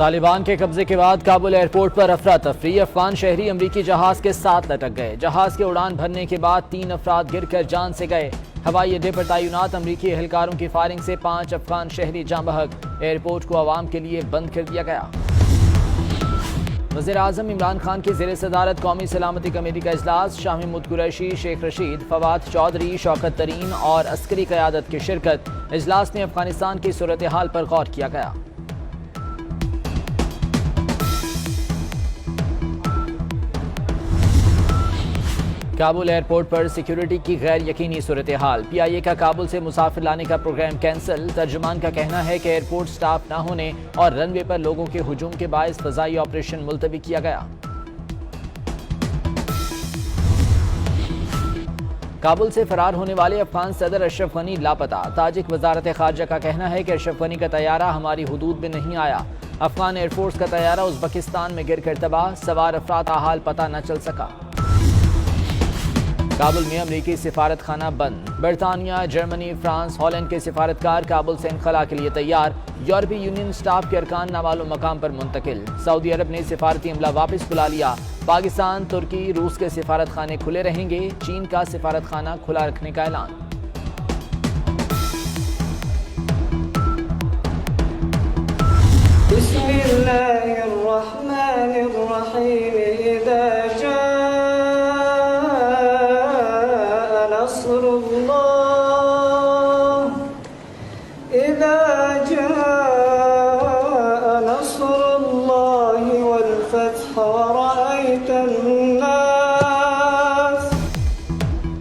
طالبان کے قبضے کے بعد کابل ایئرپورٹ پر افراتفری، افغان شہری امریکی جہاز کے ساتھ لٹک گئے۔ جہاز کے اڑان بھرنے کے بعد 3 افراد گر کر جان سے گئے۔ ہوائی اڈے پر تعینات امریکی اہلکاروں کی فائرنگ سے 5 افغان شہری جاں بحق۔ ایئرپورٹ کو عوام کے لیے بند کر دیا گیا۔ وزیراعظم عمران خان کی زیر صدارت قومی سلامتی کمیٹی کا اجلاس، شاہ محمود قریشی، شیخ رشید، فواد چودھری، شوکت ترین اور عسکری قیادت کی شرکت۔ اجلاس میں افغانستان کی صورتحال پر غور کیا گیا۔ کابل ایئرپورٹ پر سیکیورٹی کی غیر یقینی صورتحال، پی آئی اے کا کابل سے مسافر لانے کا پروگرام کینسل۔ ترجمان کا کہنا ہے کہ ایئرپورٹ سٹاف نہ ہونے اور رن وے پر لوگوں کے ہجوم کے باعث فضائی آپریشن ملتوی کیا گیا۔ کابل سے فرار ہونے والے افغان صدر اشرف غنی لاپتہ۔ تاجک وزارت خارجہ کا کہنا ہے کہ اشرف غنی کا طیارہ ہماری حدود میں نہیں آیا۔ افغان ایئر فورس کا طیارہ ازبکستان میں گر کر تباہ، سوار افراد کا حال پتہ نہ چل سکا۔ کابل میں امریکی سفارت خانہ بند، برطانیہ، جرمنی، فرانس، ہالینڈ کے سفارتکار کابل سے انخلاء کے لیے تیار۔ یورپی یونین سٹاف کے ارکان نامعلوم مقام پر منتقل۔ سعودی عرب نے سفارتی عملہ واپس بلا لیا۔ پاکستان، ترکی، روس کے سفارت خانے کھلے رہیں گے۔ چین کا سفارت خانہ کھلا رکھنے کا اعلان۔ بسم اللہ الرحمن الرحیم اذا جاء نصر اللہ اذا جاء نصر اللہ والفتح ورأیت الناس۔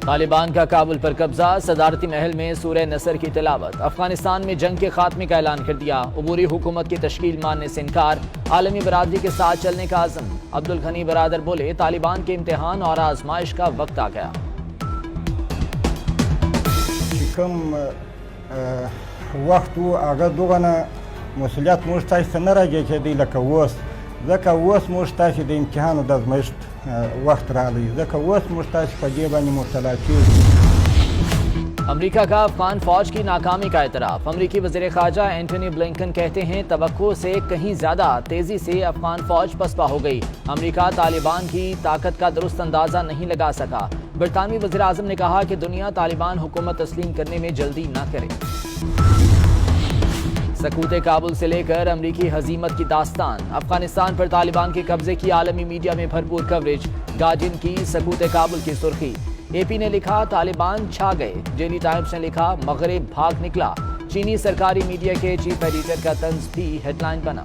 طالبان کا کابل پر قبضہ، صدارتی محل میں سورہ نصر کی تلاوت۔ افغانستان میں جنگ کے خاتمے کا اعلان کر دیا۔ عبوری حکومت کی تشکیل ماننے سے انکار، عالمی برادری کے ساتھ چلنے کا عزم۔ عبدالغنی برادر بولے طالبان کے امتحان اور آزمائش کا وقت آ گیا۔ کم وخت و هغه دغه مسؤلیت موږ تاسو ته نه راګرځېدی لکه اوس، ځکه اوس موږ تاسو د امتحان او د ازمایښت وخت راغلی، ځکه اوس موږ تاسو په دې باندې مبتلا کیږو۔ امریکہ کا افغان فوج کی ناکامی کا اعتراف۔ امریکی وزیر خارجہ اینٹونی بلنکن کہتے ہیں توقع سے کہیں زیادہ تیزی سے افغان فوج پسپا ہو گئی۔ امریکہ طالبان کی طاقت کا درست اندازہ نہیں لگا سکا۔ برطانوی وزیر اعظم نے کہا کہ دنیا طالبان حکومت تسلیم کرنے میں جلدی نہ کرے۔ سکوت کابل سے لے کر امریکی ہزیمت کی داستان، افغانستان پر طالبان کے قبضے کی عالمی میڈیا میں بھرپور کوریج۔ گارڈین کی سکوت کابل کی سرخی۔ اے پی نے لکھا طالبان چھا گئے، ڈیلی ٹائمز نے لکھا مغرب بھاگ نکلا۔ چینی سرکاری میڈیا کے چیف ایڈیٹر کا طنز بھی ہیڈ لائن بنا۔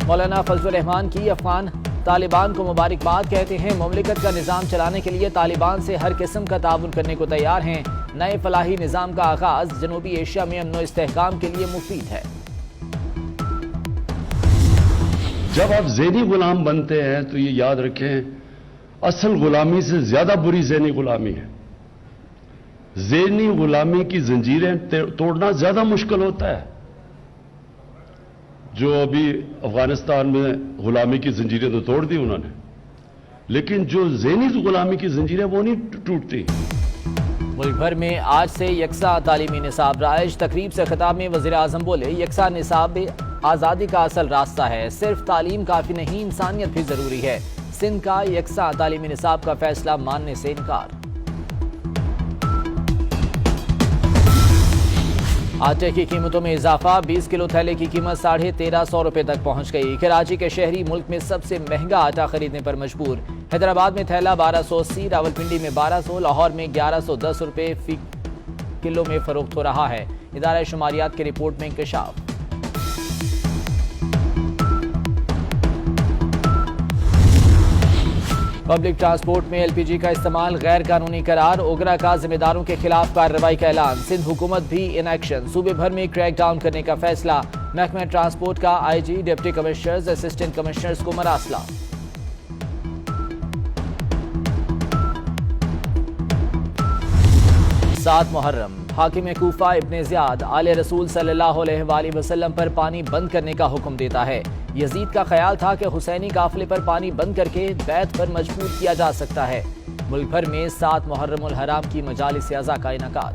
مولانا فضل الرحمان کی افغان طالبان کو مبارکباد، کہتے ہیں مملکت کا نظام چلانے کے لیے طالبان سے ہر قسم کا تعاون کرنے کو تیار ہیں۔ نئے فلاحی نظام کا آغاز جنوبی ایشیا میں امن و استحکام کے لیے مفید ہے۔ جب آپ ذہنی غلام بنتے ہیں تو یہ یاد رکھیں اصل غلامی سے زیادہ بری ذہنی غلامی ہے۔ ذہنی غلامی کی زنجیریں توڑنا زیادہ مشکل ہوتا ہے۔ جو ابھی افغانستان میں غلامی کی زنجیریں تو توڑ دی انہوں نے، لیکن جو ذہنی غلامی کی زنجیریں وہ نہیں ٹوٹتی۔ ملک بھر میں آج سے یکساں تعلیمی نصاب رائج۔ تقریب سے خطاب میں وزیر اعظم بولے یکساں نصاب آزادی کا اصل راستہ ہے، صرف تعلیم کافی نہیں، انسانیت بھی ضروری ہے۔ سندھ کا یکساں تعلیمی نصاب کا فیصلہ ماننے سے انکار۔ آٹے کی قیمتوں میں اضافہ، 20 کلو تھیلے کی قیمت 1350 روپے تک پہنچ گئی۔ کراچی کے شہری ملک میں سب سے مہنگا آٹا خریدنے پر مجبور۔ حیدرآباد میں تھیلا 1280، راولپنڈی میں 1200، لاہور میں 1110 روپے فی کلو میں فروخت ہو رہا ہے۔ ادارہ شماریات کی رپورٹ میں انکشاف۔ پبلک ٹرانسپورٹ میں ایل پی جی کا استعمال غیر قانونی قرار، اوگرا کا ذمہ داروں کے خلاف کارروائی کا اعلان۔ سندھ حکومت بھی ان ایکشن، صوبے بھر میں کریک ڈاؤن کرنے کا فیصلہ۔ محکمہ ٹرانسپورٹ کا آئی جی، ڈپٹی کمشنرز، اسسٹنٹ کمشنرز کو مراسلہ۔ 7 محرم، حاکم کوفہ ابن زیاد آل رسول صلی اللہ علیہ وآلہ وسلم پر پانی بند کرنے کا حکم دیتا ہے۔ یزید کا خیال تھا کہ حسینی قافلے پر پانی بند کر کے بیعت پر مجبور کیا جا سکتا ہے۔ ملک بھر میں 7 محرم الحرام کی مجالس اعزا کا انعقاد۔